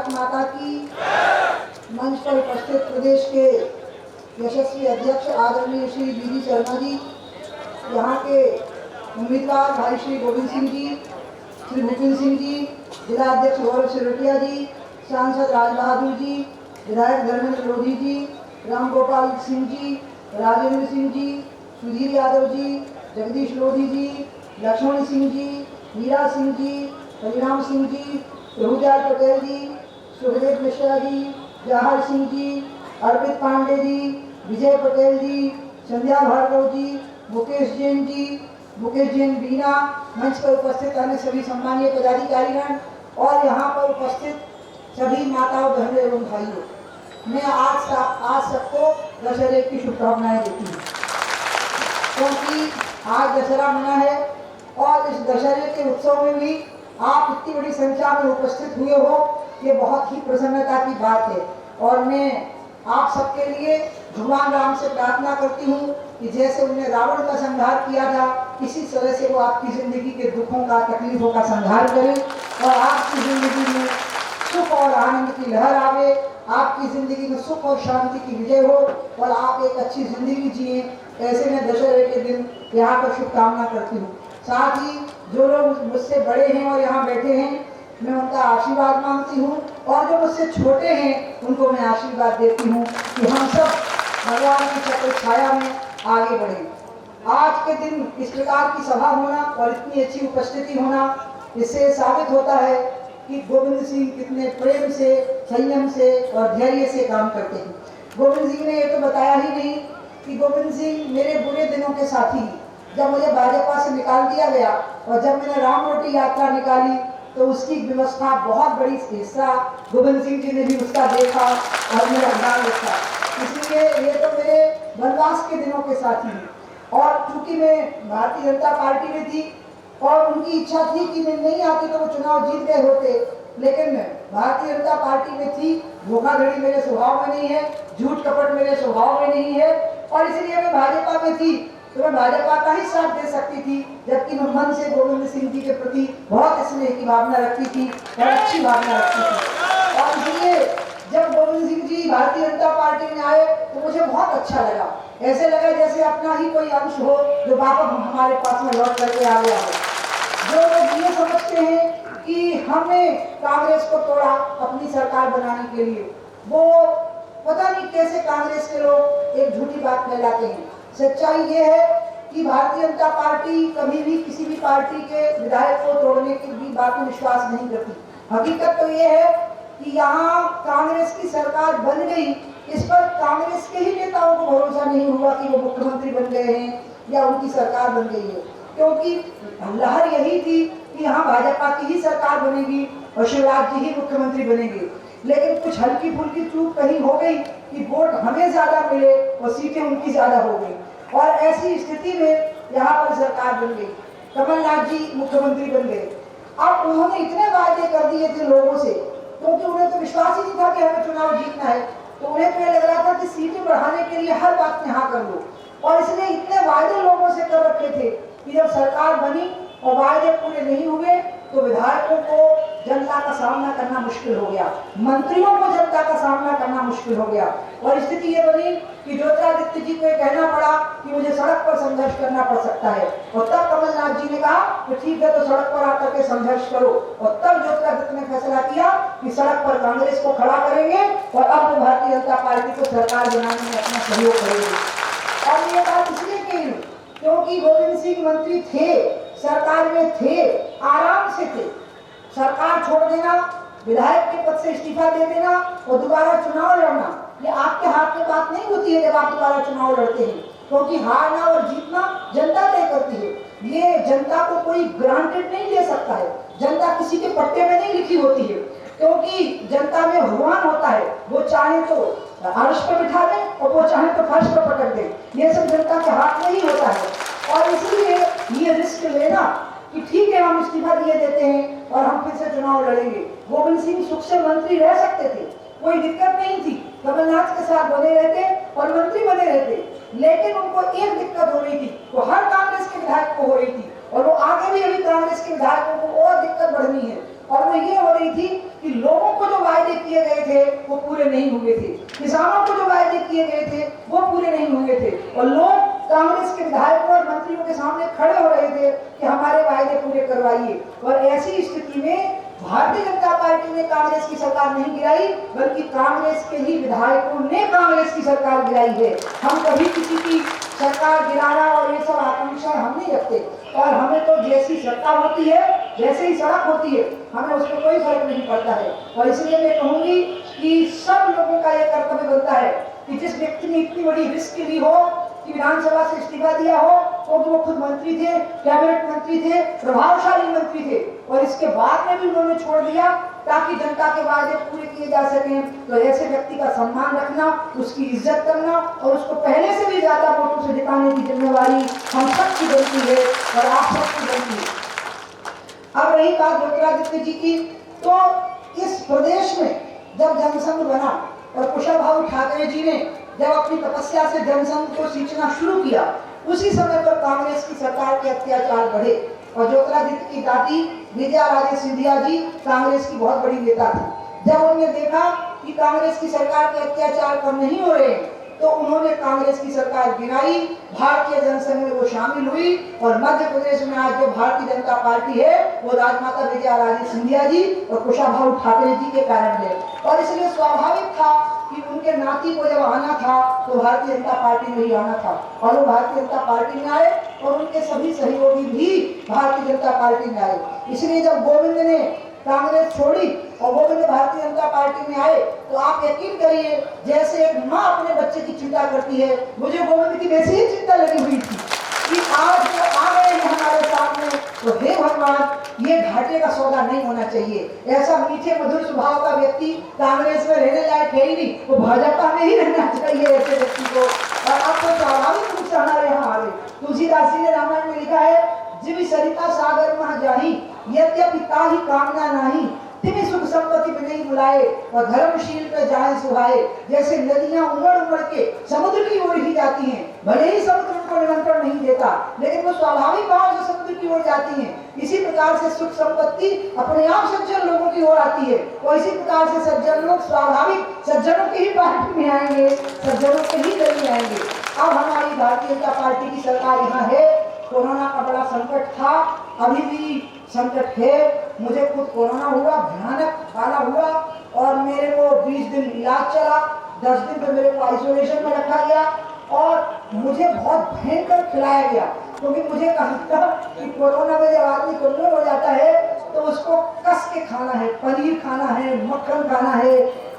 भारत माता की। मंच पर उपस्थित प्रदेश के यशस्वी अध्यक्ष आदरणीय श्री डी शर्मा जी, यहाँ के उम्मीदवार भाई श्री गोविंद सिंह जी, श्री भूपेंद्र सिंह जी, जिला अध्यक्ष गौरव सिरोटिया जी, सांसद राज बहादुर जी, विधायक धर्मेंद्र लोधी जी, राम गोपाल सिंह जी, राजेंद्र सिंह जी, सुधीर यादव जी, जगदीश लोधी जी, लक्ष्मण सिंह जी, मीरा सिंह जी, हरिराम सिंह जी, प्रभुजाल पटेल जी, सुखदेव मिश्रा जी, जवाहर सिंह जी, अर्पित पांडे जी, विजय पटेल जी, संध्या भार्गव जी, मुकेश जैन बीना, मंच पर उपस्थित अन्य सभी सम्मानीय पदाधिकारीगण और यहाँ पर उपस्थित सभी माताओं, बहनों एवं भाइयों, मैं आज सबको दशहरे की शुभकामनाएं देती हूँ, क्योंकि आज दशहरा मना है और इस दशहरे के उत्सव में भी आप इतनी बड़ी संख्या में उपस्थित हुए हो, ये बहुत ही प्रसन्नता की बात है। और मैं आप सबके लिए भगवान राम से प्रार्थना करती हूँ कि जैसे उन्हें रावण का संहार किया था, इसी तरह से वो आपकी जिंदगी के दुखों का, तकलीफों का संहार करें और आपकी जिंदगी में सुख और आनंद की लहर आवे, आपकी जिंदगी में सुख और शांति की विजय हो और आप एक अच्छी जिंदगी जिए। ऐसे में दशहरे के दिन यहाँ पर शुभकामना करती हूँ। साथ ही जो लोग मुझसे बड़े हैं और यहाँ बैठे हैं, मैं उनका आशीर्वाद मांगती हूँ और जो मुझसे छोटे हैं उनको मैं आशीर्वाद देती हूँ कि हम सब भगवान की छत्र छाया में आगे बढ़ें। आज के दिन इस प्रकार की सभा होना और इतनी अच्छी उपस्थिति होना, इससे साबित होता है कि गोविंद सिंह कितने प्रेम से, संयम से और धैर्य से काम करते हैं। गोविंद सिंह ने ये तो बताया ही नहीं कि गोविंद सिंह मेरे बुरे दिनों के साथी। जब मुझे भाजपा से निकाल दिया गया और जब मैंने राम रोटी यात्रा निकाली तो उसकी व्यवस्था बहुत बड़ी हिस्सा गोविंद सिंह जी ने भी उसका देखा और मेरा ध्यान रखा। इसलिए ये तो मेरे वनवास के दिनों के साथी हैं। और चूंकि मैं भारतीय जनता पार्टी में थी और उनकी इच्छा थी कि मैं नहीं आती तो वो चुनाव जीत गए होते, लेकिन भारतीय जनता पार्टी में थी, धोखाधड़ी मेरे स्वभाव में नहीं है, झूठ कपट मेरे स्वभाव में नहीं है और इसलिए मैं भाजपा में थी तो मैं भाजपा का ही साथ दे सकती थी, जबकि मैं मन से गोविंद सिंह जी के प्रति बहुत स्नेह की भावना रखती थी और अच्छी भावना रखती थी। और इसलिए जब गोविंद सिंह जी भारतीय जनता पार्टी में आए तो मुझे बहुत अच्छा लगा। ऐसे लगा जैसे अपना ही कोई अंश हो जो वापस हमारे पास में लौट करके आ गया हो। जो लोग ये समझते हैं कि हमने कांग्रेस को तोड़ा अपनी सरकार बनाने के लिए, वो पता नहीं कैसे कांग्रेस के लोग एक झूठी बात फैलाते हैं। सच्चाई ये है कि भारतीय जनता पार्टी कभी भी किसी भी पार्टी के विधायक को तोड़ने की भी बात में विश्वास नहीं करती। हकीकत तो ये है कि यहाँ कांग्रेस की सरकार बन गई, इस पर कांग्रेस के ही नेताओं को भरोसा नहीं हुआ कि वो मुख्यमंत्री बन गए हैं या उनकी सरकार बन गई है, क्योंकि लहर यही थी कि यहाँ भाजपा की ही सरकार बनेगी और शिवराज जी ही मुख्यमंत्री बनेंगे। लेकिन कुछ हल्की फुल्की चूक कहीं हो गई कि वोट हमें ज्यादा मिले और सीटें उनकी ज्यादा हो गई और ऐसी स्थिति में यहाँ पर सरकार बन गई, कमलनाथ जी मुख्यमंत्री बन गए। अब उन्होंने इतने वायदे कर दिए थे लोगों से, क्योंकि उन्हें तो विश्वास ही नहीं था कि हमें चुनाव जीतना है, तो उन्हें तो लग रहा था कि सीटें बढ़ाने के लिए हर बात में हाँ कर लो और इसलिए इतने वायदे लोगों से कर रखे थे कि जब सरकार बनी और वायदे पूरे नहीं हुए तो विधायकों को जनता का सामना करना मुश्किल हो गया, मंत्रियों को जनता का सामना करना मुश्किल हो गया और स्थिति ये बनी कि ज्योतिरादित्य जी को कहना पड़ा कि मुझे सड़क पर संघर्ष करना पड़ सकता है और तब कमलनाथ जी ने कहा कि ठीक है तो सड़क पर आकर के संघर्ष करो और तब ज्योतिरादित्य ने फैसला किया कि सड़क पर कांग्रेस को खड़ा करेंगे और अब वो भारतीय जनता पार्टी को सरकार बनाने में अपना सहयोग करेंगे। और ये बात इसलिए कही क्योंकि गोविंद सिंह मंत्री थे, सरकार में थे, आराम से थे। सरकार छोड़ देना, विधायक के पद से इस्तीफा दे देना और दोबारा चुनाव लड़ना, ये आपके हाथ की बात नहीं होती है जब आप दोबारा चुनाव लड़ते हैं, क्योंकि हारना और जीतना जनता तय करती है। ये जनता को कोई ग्रांटेड नहीं दे सकता है, जनता किसी के पट्टे में नहीं लिखी होती है, क्योंकि जनता में भगवान होता है, वो चाहे तो अर्श पर बिठा दे और वो चाहे तो फर्श पर पटक दे, ये सब जनता के हाथ में ही होता है। और इसलिए ये रिस्क लेना कि ठीक है हम इस्तीफा दिए देते हैं और हम फिर से चुनाव लड़ेंगे। गोविंद सिंह सुख से मंत्री रह सकते थे, कोई दिक्कत नहीं थी, कमलनाथ के साथ बने रहते और मंत्री बने रहते, लेकिन उनको एक दिक्कत हो रही थी, वो हर कांग्रेस के विधायक को हो रही थी और वो आगे भी अभी कांग्रेस के विधायकों को और दिक्कत बढ़नी है और वो ये हो रही थी कि लोगों को जो वायदे किए गए थे वो पूरे नहीं हुए थे, किसानों को जो वायदे किए गए थे वो पूरे नहीं हुए थे, और लोग कांग्रेस के विधायकों और मंत्रियों के सामने खड़े हो रहे थे कि हमारे वायदे पूरे करवाइए। और ऐसी स्थिति में भारतीय जनता पार्टी ने कांग्रेस की सरकार नहीं गिराई, बल्कि कांग्रेस के ही विधायकों ने कांग्रेस की सरकार गिराई है। हम कभी किसी की सरकार गिराना और ये सब आकांक्षा हम नहीं रखते, और हमें तो जैसी सत्ता होती है, जैसे ही सड़क होती है, हमें उसमें कोई फर्क नहीं पड़ता है। और इसलिए मैं कहूंगी कि सब लोगों का यह कर्तव्य बनता है कि जिस व्यक्ति ने इतनी बड़ी रिस्क ली हो कि विधानसभा से इस्तीफा दिया हो, क्योंकि वो खुद मंत्री थे, कैबिनेट मंत्री थे, प्रभावशाली मंत्री थे, और इसके बाद में भी उन्होंने छोड़ दिया ताकि जनता के वादे पूरे किए जा सकें, तो ऐसे व्यक्ति का सम्मान रखना, उसकी इज्जत करना और उसको पहले से भी ज्यादा वोटों से जिताने की जिम्मेवारी हम सबकी बनती है और आप सबकी बनती है। अब रही बात ज्योतिरादित्य जी की, तो इस प्रदेश में जब जनसंघ बना और कुशाभाऊ ठाकरे जी ने जब अपनी तपस्या से जनसंघ को सींचना शुरू किया, उसी समय पर कांग्रेस की सरकार के अत्याचार बढ़े, और ज्योतिरादित्य की दादी विजया राजे सिंधिया जी कांग्रेस की बहुत बड़ी नेता थी। जब उन्होंने देखा कि कांग्रेस की सरकार के अत्याचार कम नहीं हो रहे, तो उन्होंने कांग्रेस की सरकार गिराई, भारतीय जनसंघ में वो शामिल हुई, और मध्य प्रदेश में आज जो भारतीय जनता पार्टी है वो राजमाता विजया राजे सिंधिया जी और कुशाभाऊ ठाकरे जी के कारण है। और इसलिए स्वाभाविक था कि उनके नाती को जब आना था तो भारतीय जनता पार्टी में ही आना था, और वो भारतीय जनता पार्टी में आए, और उनके सभी सहयोगी भी भारतीय जनता पार्टी में आए। इसलिए जब गोविंद ने कांग्रेस छोड़ी और गोविंद भारतीय जनता पार्टी में आए, तो आप यकीन करिए जैसे एक माँ अपने बच्चे की चिंता करती है, मुझे गोविंद की वैसी ही चिंता लगी हुई थी कि आज जो आ गए हैं हमारे साथ में, तो हे भगवान ये घाटे का सौदा नहीं होना चाहिए। ऐसा मीठे मधुर स्वभाव का व्यक्ति कांग्रेस में रहने लायक है ही नहीं, वो भाजपा में ही रहना चाहिए ऐसे व्यक्ति को। और अब तो स्वाभाविक रूप से हमारे यहाँ आ गए। तुलसीदास जी ने रामायण में लिखा है, जीवी सरिता सागर मह जाही, यद्यपि ताहि कामना नाही, तिमी सुख संपत्ति में नहीं बुलाए, और धर्मशील पे जाए सुहाए। जैसे नदियां उमड़ उमड़ के समुद्र की ओर ही जाती हैं, भले ही समुद्र उनको निमंत्रण नहीं देता, लेकिन वो स्वाभाविक भाव से समुद्र की ओर जाती हैं। इसी प्रकार से सुख संपत्ति अपने आप सज्जन लोगों की ओर आती है, और इसी प्रकार से सज्जन लोग स्वाभाविक सज्जनों की ही पार्टी में आएंगे, सज्जनों के ही दल में आएंगे। अब हमारी भारतीय जनता पार्टी की सरकार यहाँ है। कोरोना का बड़ा संकट था, अभी भी संकट है। मुझे खुद कोरोना हुआ, भयानक काला हुआ, और मेरे को 20 दिन इलाज चला, 10 दिन तो मेरे को आइसोलेशन में रखा गया, और मुझे बहुत भयंकर खिलाया गया, क्योंकि मुझे कहा था कि कोरोना में जब आदमी कमजोर हो जाता है तो उसको कस के खाना है, पनीर खाना है, मक्खन खाना है,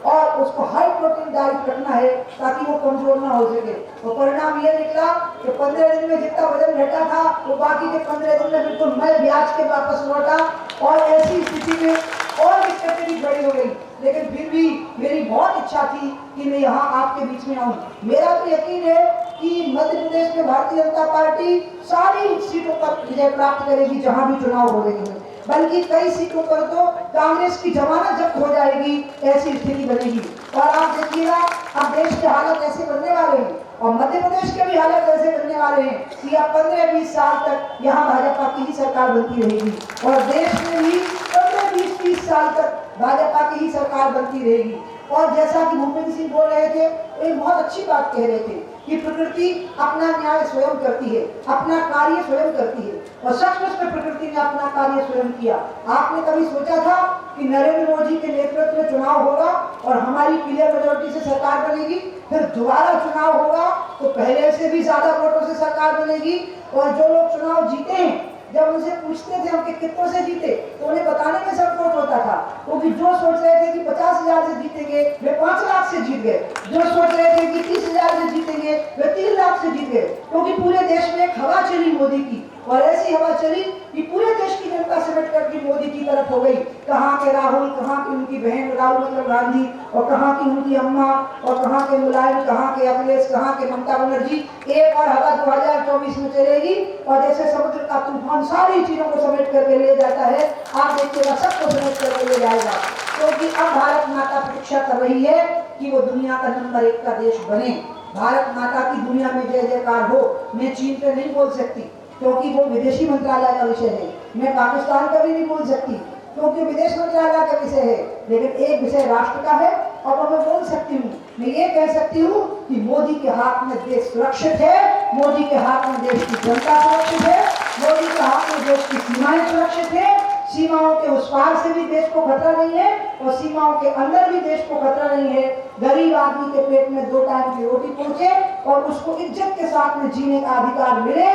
और उसको हाई प्रोटीन डाइट रखना है ताकि वो कमजोर ना हो सके। तो परिणाम ये निकला कि 15 दिन में जितना वजन घटा था वो बाकी के 15 दिन में बिल्कुल मैं ब्याज के वापस लौटा, और ऐसी स्थिति में और दिक्कतें भी बड़ी हो गई। लेकिन फिर भी मेरी बहुत इच्छा थी कि मैं यहाँ आपके बीच में आऊँ। मेरा तो यकीन है कि मध्य प्रदेश में भारतीय जनता पार्टी सारी सीटों पर विजय प्राप्त करेगी जहाँ भी चुनाव हो रहे हैं, बल्कि कई सीटों पर तो कांग्रेस की जमानत जब्त हो जाएगी, ऐसी स्थिति बनेगी। और आप देखिएगा अब देश के हालत ऐसे बनने वाले हैं, और मध्य प्रदेश के भी हालत ऐसे बनने वाले हैं कि अब 15-20 साल तक यहाँ भाजपा की ही सरकार बनती रहेगी, और देश में भी 15-20-30 साल तक भाजपा की ही सरकार बनती रहेगी। और जैसा कि भूपेंद्र सिंह बोल रहे थे, एक बहुत अच्छी बात कह रहे थे कि प्रकृति अपना न्याय स्वयं करती है, अपना कार्य स्वयं करती है, और सचमुच में प्रकृति ने अपना कार्य स्वयं किया। आपने कभी सोचा था कि नरेंद्र मोदी के नेतृत्व में चुनाव होगा और हमारी क्लियर मेजॉरिटी से सरकार बनेगी, फिर दोबारा चुनाव होगा तो पहले से भी ज्यादा वोटों से सरकार बनेगी, और जो लोग चुनाव जीते हैं जब उनसे पूछते थे हम कि कितनों से जीते, तो उन्हें बताने में संकोच होता था, क्योंकि जो सोच रहे थे कि 50,000 से जीतेंगे वे 5 लाख से जीत गए, जो सोच रहे थे कि 30,000 से जीतेंगे वे 3 लाख से जीत गए, क्योंकि पूरे देश में एक हवा चली मोदी की, और ऐसी हवा चली कि पूरे देश की जनता सिमट करके मोदी की तरफ हो गई। कहाँ के राहुल, कहाँ की उनकी बहन राहुल मतलब गांधी, और कहाँ की उनकी अम्मा, और कहाँ के मुलायम, कहाँ के अखिलेश, कहाँ के ममता बनर्जी। एक और हवा 2024 में चलेगी, और जैसे समुद्र का तूफान सारी चीजों को समेट करके ले जाता है, आप देखिएगा सबको समेट करके ले जाएगा। क्योंकि अब भारत माता प्रतीक्षा कर रही है कि वो दुनिया का नंबर 1 का देश बने। भारत माता की दुनिया में जय जयकार हो। मैं चीन पे नहीं बोल सकती क्योंकि वो विदेशी मंत्रालय का विषय है, मैं पाकिस्तान का भी नहीं बोल सकती क्योंकि विदेश मंत्रालय का विषय है, लेकिन एक विषय राष्ट्र का है। और मैं बोल सकती हूँ, मैं ये कह सकती हूँ कि मोदी के हाथ में देश सुरक्षित है, मोदी के हाथ में देश की जनता सुरक्षित है, मोदी के हाथ में देश की सीमाएं सुरक्षित है। सीमाओं के उस पार से भी देश को खतरा नहीं है और सीमाओं के अंदर भी देश को खतरा नहीं है। गरीब आदमी के पेट में 2 टाइम की रोटी पहुंचे और उसको इज्जत के साथ में जीने का अधिकार मिले,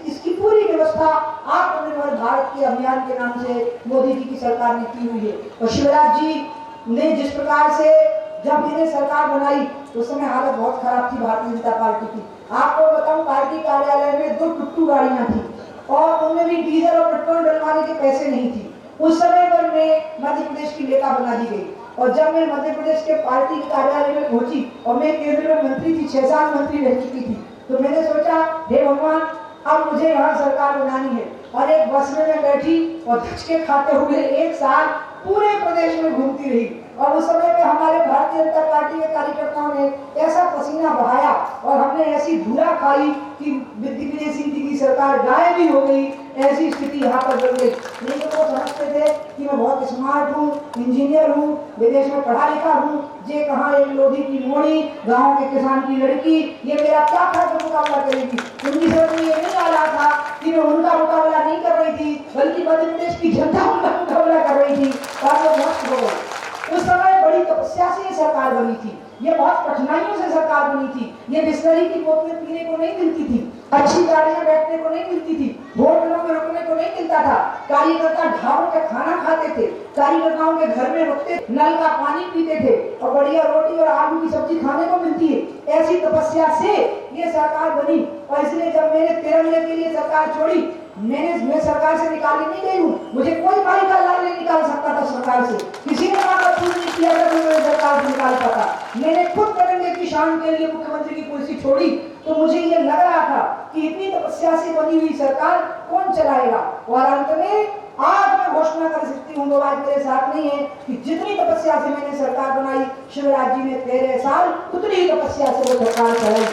इसकी पूरी व्यवस्था आत्मनिर्भर भारत के अभियान के नाम से मोदी जी की सरकार ने की हुई है। और शिवराज जी ने जिस प्रकार से जब इन्हें सरकार बनाई उस समय हालत बहुत खराब थी भारतीय जनता पार्टी की। आपको बताऊं, पार्टी कार्यालय में 2 टुट्टू गाड़ियां थी और उनमें भी डीजल और पेट्रोल डलवाने के पैसे नहीं थी। उस समय पर मैं मध्य प्रदेश की नेता बना दी गई और जब मैं मध्य प्रदेश के पार्टी कार्यालय में पहुंची और मैं केंद्र में मंत्री थी, 6 साल मंत्री रह चुकी थी, तो मैंने सोचा हे भगवान, अब मुझे यहाँ सरकार बनानी है। और एक बस में मैं बैठी और धचके खाते हुए 1 साल पूरे प्रदेश में घूमती रही। और उस समय पे हमारे भारतीय जनता पार्टी के कार्यकर्ताओं ने ऐसा पसीना बहाया और हमने ऐसी धूला खाई कि दिग्विजय सिंह जी की सरकार गायब भी हो गई। ऐसी स्थिति यहाँ पर बन गई। नहीं तो वो समझते थे कि मैं बहुत स्मार्ट हूँ, इंजीनियर हूँ, विदेश में पढ़ा लिखा हूँ, ये कहाँ एक लोधी की मोड़ी, गाँव के किसान की लड़की, ये मेरा क्या था तो मुकाबला करेगी। उनकी समझ में ये नहीं आ रहा था कि मैं उनका मुकाबला नहीं कर रही थी, बल्कि मध्य प्रदेश की जनता उनका मुकाबला कर रही थी। और वो बहुत हो गई। उस समय बड़ी तपस्या से ये सरकार बनी थी, ये बहुत कठिनाइयों से सरकार बनी थी। ये बिस्लरी की बोतलें पीने को नहीं मिलती थी, अच्छी गाड़ियां बैठने को नहीं मिलती थी, होटलों में रुकने को नहीं मिलता था। कार्यकर्ता ढाबों पे खाना खाते थे, कार्यकर्ताओं के घर में रुकते, नल का पानी पीते थे और बढ़िया रोटी और आलू की सब्जी खाने को मिलती है। ऐसी तपस्या से ये सरकार बनी। और इसलिए जब मैंने तिरंगे के लिए सरकार छोड़ी, मैं सरकार से निकाली नहीं गई हूँ, मुझे कोई भाई का लाल नहीं निकाल सकता था सरकार से। किसी ने कहा नहीं किया था तो मैं सरकार से निकाल पाता। मैंने खुद तिरंगे की शान के लिए मुख्यमंत्री की कुर्सी छोड़ी तो मुझे ये लग रहा था कि इतनी तपस्या से बनी हुई सरकार कौन चलाएगा। और अंत में आज मैं घोषणा कर सकती हूँ, वो आज मेरे साथ नहीं है, कि जितनी तपस्या से मैंने सरकार बनाई, शिवराज जी ने 13 साल उतनी ही तपस्या से वो सरकार चलाई।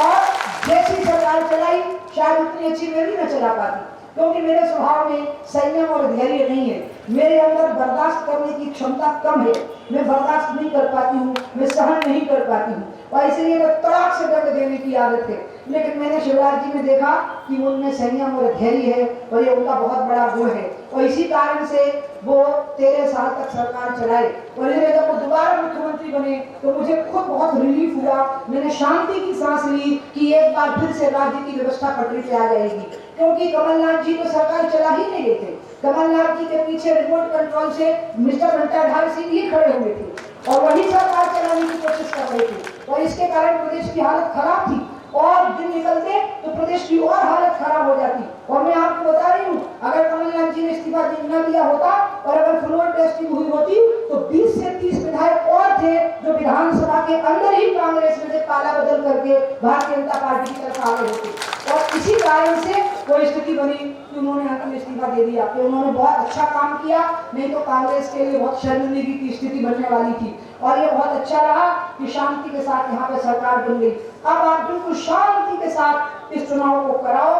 और जैसी सरकार चलाई शायद उतनी अच्छी मैं भी न चला पाती, क्योंकि मेरे स्वभाव में संयम और धैर्य नहीं है। मेरे अंदर बर्दाश्त करने की क्षमता कम है, मैं बर्दाश्त नहीं कर पाती हूँ, मैं सहन नहीं कर पाती हूँ और इसलिए मैं तड़ाक से दंड देने की आदत है। लेकिन मैंने शिवराज जी में देखा कि उनमें संयम और धैर्य है और ये उनका बहुत बड़ा गुण है और इसी कारण से वो 13 साल तक सरकार चलाए। और जब वो दोबारा मुख्यमंत्री बने तो मुझे खुद बहुत रिलीफ हुआ, मैंने शांति की सांस ली कि एक बार फिर से राज्य की व्यवस्था पटरी पे आ जाएगी। क्योंकि कमलनाथ जी तो सरकार चला ही नहीं रहे थे, कमलनाथ जी के पीछे रिमोट कंट्रोल से मिस्टर घंटाधार सिंह ही खड़े हुए थे और वही सरकार चलाने की कोशिश कर रहे थे और इसके कारण प्रदेश की हालत खराब थी और दिन निकलते तो प्रदेश की और हालत खराब हो जाती। और मैं आपको बता रही हूँ, अगर कमलनाथ जी ने इस्तीफा न दिया होता और अगर फ्लोर टेस्टिंग हुई होती तो 20 से 30 विधायक और थे जो विधानसभा के अंदर ही कांग्रेस में से काला बदल करके भारतीय जनता पार्टी की तरफ आ गए होते। और इसी कारण से वो स्थिति बनी कि उन्होंने अंतिम इस्तीफा दे दिया कि उन्होंने बहुत अच्छा काम किया, नहीं तो कांग्रेस के लिए बहुत शर्मिंदगी की स्थिति बनने वाली थी। और ये बहुत अच्छा रहा कि शांति के साथ यहाँ पे सरकार बन गई। अब आप बिल्कुल शांति के साथ इस चुनाव को कराओ।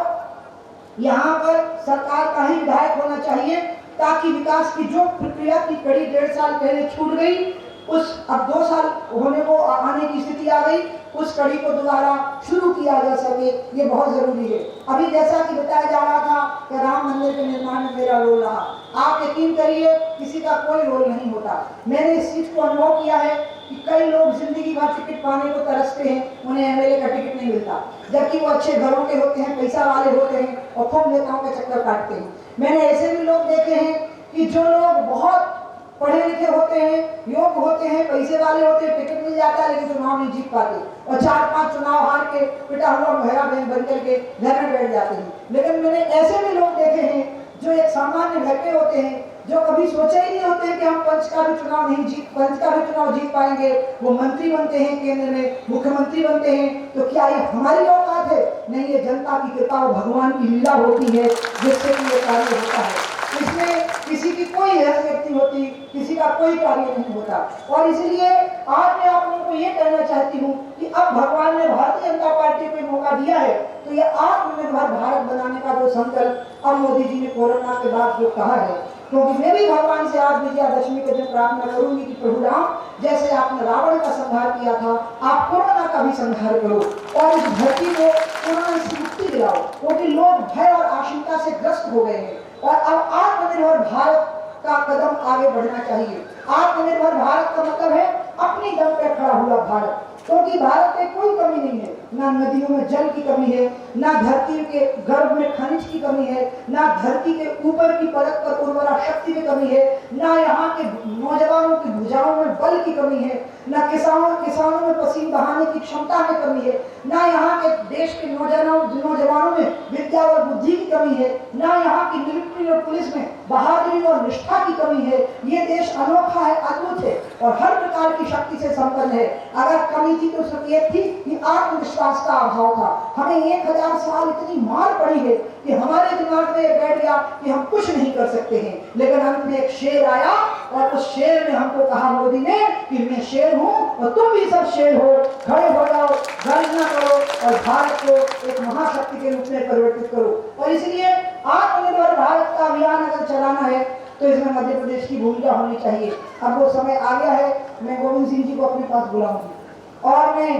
यहाँ पर सरकार का ही विधायक होना चाहिए ताकि विकास की जो प्रक्रिया की कड़ी 1.5 साल पहले छूट गई, उस अब 2 साल होने को आने की स्थिति आ गई, उस कड़ी को दोबारा शुरू किया जा सके, ये बहुत जरूरी है। अभी जैसा कि बताया जा रहा था कि राम मंदिर के निर्माण में मेरा रोल रहा, आप यकीन करिए किसी का कोई रोल नहीं होता। मैंने इस चीज को अनुभव किया है कि कई लोग जिंदगी भर टिकट पाने को तरसते हैं, उन्हें एमएलए का टिकट नहीं मिलता, जबकि वो अच्छे घरों के होते हैं, पैसा वाले होते हैं और खूब नेताओं के चक्कर काटते हैं। मैंने ऐसे भी लोग देखे हैं कि जो लोग बहुत पढ़े लिखे होते हैं, योग्य होते हैं, पैसे वाले होते हैं, टिकट मिल जाता है लेकिन चुनाव नहीं जीत पाते और 4-5 चुनाव हार के पिटा हुआ मुहरा बन करके घर में बैठ जाते हैं। लेकिन मैंने ऐसे भी लोग देखे हैं जो एक सामान्य घर के होते हैं, जो कभी सोचे ही नहीं होते हैं कि हम पंच का भी चुनाव जीत पाएंगे, वो मंत्री बनते हैं, केंद्र में मुख्यमंत्री बनते हैं। तो क्या ये हमारी औकात है? नहीं, ये जनता की कृपा और भगवान की लीला होती है जिससे कि ये कार्य होता है। इसमें किसी की कोई हैसियत नहीं होती, किसी का कोई कार्य नहीं होता। और इसलिए आज मैं आप लोगों को ये कहना चाहती हूँ कि अब भगवान ने भारतीय जनता पार्टी को मौका दिया है तो ये आत्मनिर्भर भारत बनाने का जो संकल्प अब मोदी जी ने कोरोना के बाद जो कहा है, क्योंकि मैं भी भगवान से आज विजयादशमी के दिन प्रार्थना करूंगी कि प्रभु राम, जैसे आपने रावण का संहार किया था, आप कोरोना का भी संहार करो और इस धरती को कोरोना से मुक्ति दिलाओ, क्योंकि लोग भय और आशंका से ग्रस्त हो गए हैं और अब आत्मनिर्भर भारत का कदम आगे बढ़ना चाहिए। आत्मनिर्भर भारत का मतलब है अपनी दम पर खड़ा हुआ भारत, क्योंकि भारत में कोई कमी नहीं है, ना नदियों में जल की कमी है, ना धरती के गर्भ में खनिज की कमी है, ना धरती के ऊपर की परत पर उर्वरा शक्ति की कमी है, ना यहाँ के नौजवानों की भुजाओं में बल की कमी है, ना किसानों में पसीना बहाने की क्षमता में कमी है, ना यहाँ के देश के नौजवानों में विद्या और बुद्धि की कमी है, ना यहाँ की मिलिट्री और पुलिस में बहादुरी और निष्ठा की कमी है। ये देश अनोखा है, अद्भुत है और हर प्रकार की शक्ति से संपन्न है। अगर कमी थी तो सिर्फ ये थी कि आत्मविश्वास का अभाव था। हमें 1000 साल इतनी मार पड़ी है कि हमारे दिमाग में बैठ गया कि हम कुछ नहीं कर सकते हैं, लेकिन अंत में एक शेर आया और उस शेर ने हमको कहा, मोदी ने, कि मैं शेर हूँ और तुम भी सब शेर हो, खड़े हो जाओ, गर्जना करो और भारत को एक महाशक्ति के रूप में परिवर्तित करो। और इसलिए आत्मनिर्भर भारत का अभियान अगर चलाना है तो इसमें मध्य प्रदेश की भूमिका होनी चाहिए। अब वो समय आ गया है, मैं गोविंद सिंह जी को अपने पास बुलाऊंगी और मैं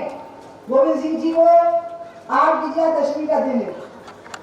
गोविंद सिंह जी को, आज विजयादशमी का दिन है,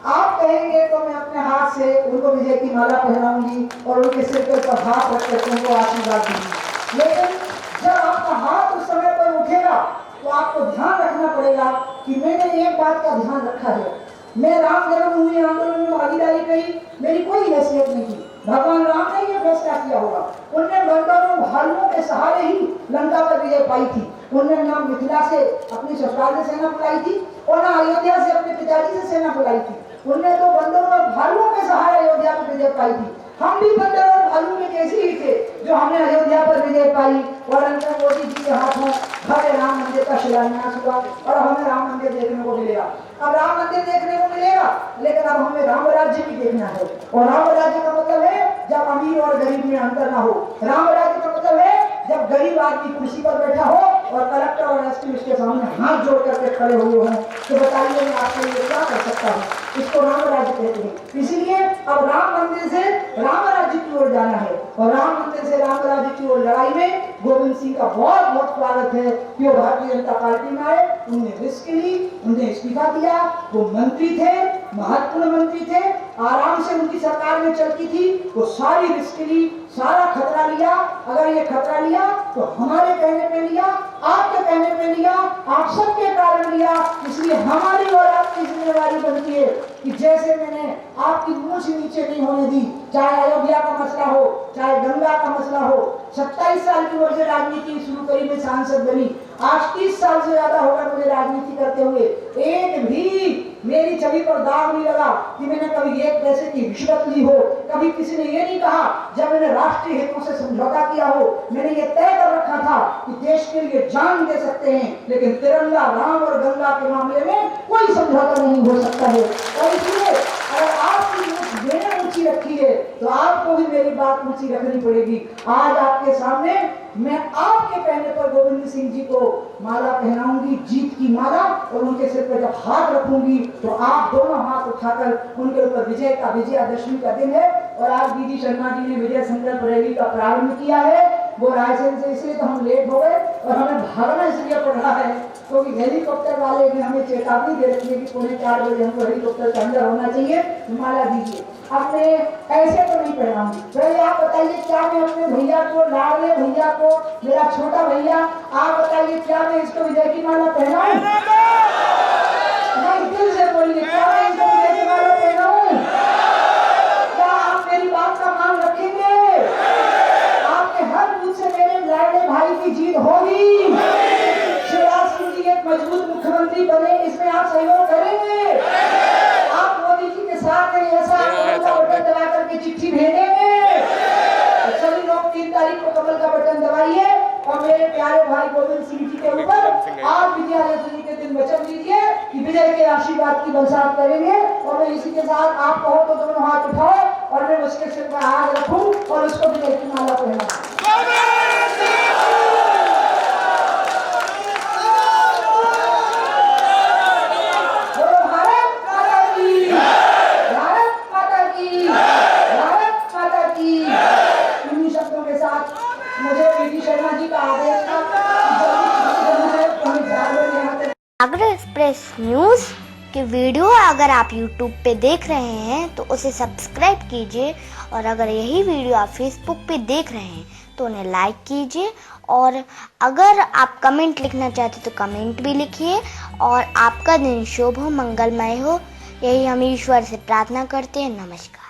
आप कहेंगे तो मैं अपने हाथ से उनको विजय की माला पहनाऊंगी और उनके सिर पर हाथ रख करके उनको आशीर्वाद दूंगी। लेकिन जब आपका हाथ उस समय पर उठेगा तो आपको ध्यान रखना पड़ेगा कि मैंने एक बात का ध्यान रखा है, मैं राम जन्मभूमि आंदोलन में भागीदारी करी, मेरी कोई हैसियत नहीं थी। भगवान राम ने यह फैसला किया होगा, उनने बंदरों भालुओं के सहारे ही लंका पर विजय पाई थी। उन्होंने ना मिथिला से अपनी ससुराल से सेना बुलाई थी और ना अयोध्या से अपने पिताजी से सेना बुलाई थी। उनने तो बंदरों और भालुओं के सहारे अयोध्या पर विजय पाई थी। हम भी बंदरों और भालू में कैसे ही थे जो हमने अयोध्या पर विजय पाई और अंत में मोदी जी के हाथों भव्य राम मंदिर का शिलान्यास हुआ और हमें राम मंदिर देखने को मिलेगा। अब राम मंदिर देखने को मिलेगा, लेकिन अब हमें राम राज्य भी देखना है और राम राज्य का मतलब है जब अमीर और गरीब में अंतर ना हो। राम राज्य का मतलब है जब गरीब आदमी कुर्सी पर बैठा हो और कलेक्टर और एसपी उसके सामने हाथ जोड़ करके खड़े हुए हों, तो बताइए मैं आपके लिए क्या कर सकता हूँ। इसको राम राज्य कहते हैं। इसीलिए अब राम मंदिर से राम राज्य की ओर जाना है और राम मंदिर से राम राज्य की ओर लड़ाई में गोविंद सिंह का बहुत बहुत स्वागत है कि वो भारतीय जनता पार्टी में आए, उन्होंने रिस्क ली, उन्होंने इस्तीफा दिया। वो मंत्री थे, महत्वपूर्ण मंत्री थे, आराम से उनकी सरकार में चलती थी, वो सारी रिस्क ली, सारा खतरा लिया। अगर ये खतरा लिया तो हमारे कहने पे लिया, आपके कहने पे लिया, आप सबके कारण लिया। इसलिए हमारी और आपकी जिम्मेदारी बनती है कि जैसे मैंने आपकी मूंछ नीचे नहीं होने दी, चाहे अयोध्या का मसला हो, चाहे गंगा का मसला हो। 27 साल की उम्र से राजनीति शुरू करी, मैं सांसद बनी, आज 30 साल से ज्यादा होगा मुझे राजनीति करते हुए। एक भी मेरी छवि पर दाग नहीं लगा कि मैंने कभी 1 पैसे की रिश्वत ली हो। कभी किसी ने ये नहीं कहा जब मैंने राष्ट्रीय हितों से समझौता किया हो। मैंने ये तय कर रखा था कि देश के लिए जान दे सकते हैं, लेकिन तिरंगा, राम और गंगा के मामले में कोई समझौता नहीं हो सकता है। और इसलिए अगर आपकी मैंने ऊंची रखी है तो आपको भी मेरी बात ऊंची रखनी पड़ेगी। आज आपके सामने मैं आपके कहने पर गोविंद सिंह जी को माला पहनाऊंगी, जीत की माला, और उनके सिर पर जब हाथ रखूंगी तो आप दोनों हाथ उठाकर उनके ऊपर विजयादशमी का दिन है। और आज दीदी शर्मा जी ने विजय संकल्प रैली का प्रारंभ किया है। वो रायसेन से, इसलिए तो हम लेट हो गए और हमें भागना इसलिए पड़ रहा है क्योंकि हेलीकॉप्टर वाले ने हमें चेतावनी दे रखी है कि 3:45 बजे हमको हेलीकॉप्टर के अंदर होना चाहिए। माला दीजिए। अब मैं ऐसे तो नहीं पहनाऊंगी। पहले आप बताइए क्या मैं अपने भैया को, लाडले भैया को, मेरा छोटा भैया, आप बताइए क्या मैं इसको विजय की माला पहनाऊं? नहीं, दिल से बोलिए, क्या मैं इसको विजय की माला पहनाऊं? क्या आप मेरी बात का मान रखेंगे? आपके हर बूथ से मेरे लाडले भाई की जीत होगी। शिवराज सिंह जी एक मजबूत मुख्यमंत्री बने, इसमें आप सहयोग करेंगे? आप मोदी जी के साथ ऐसा बटन दबा करके चिट्ठी भेजेंगे? तो सभी लोग 3 तारीख को कमल का बटन दबाइए और मेरे प्यारे भाई गोविंद सिंह जी के ऊपर आज विजयादशमी के दिन वचन दीजिए कि विजय के आशीर्वाद की बरसात करेंगे। और मैं इसी के साथ आप कहो तो दोनों हाथ उठाओ और मैं उसके सिर पर हाथ रखूं और उसको विजय की माला पहनाऊं। भारत माता की एक्सप्रेस न्यूज़ की वीडियो अगर आप यूट्यूब पे देख रहे हैं तो उसे सब्सक्राइब कीजिए, और अगर यही वीडियो आप फेसबुक पे देख रहे हैं तो उन्हें लाइक कीजिए, और अगर आप कमेंट लिखना चाहते तो कमेंट भी लिखिए। और आपका दिन शुभ हो, मंगलमय हो, यही हम ईश्वर से प्रार्थना करते हैं। नमस्कार।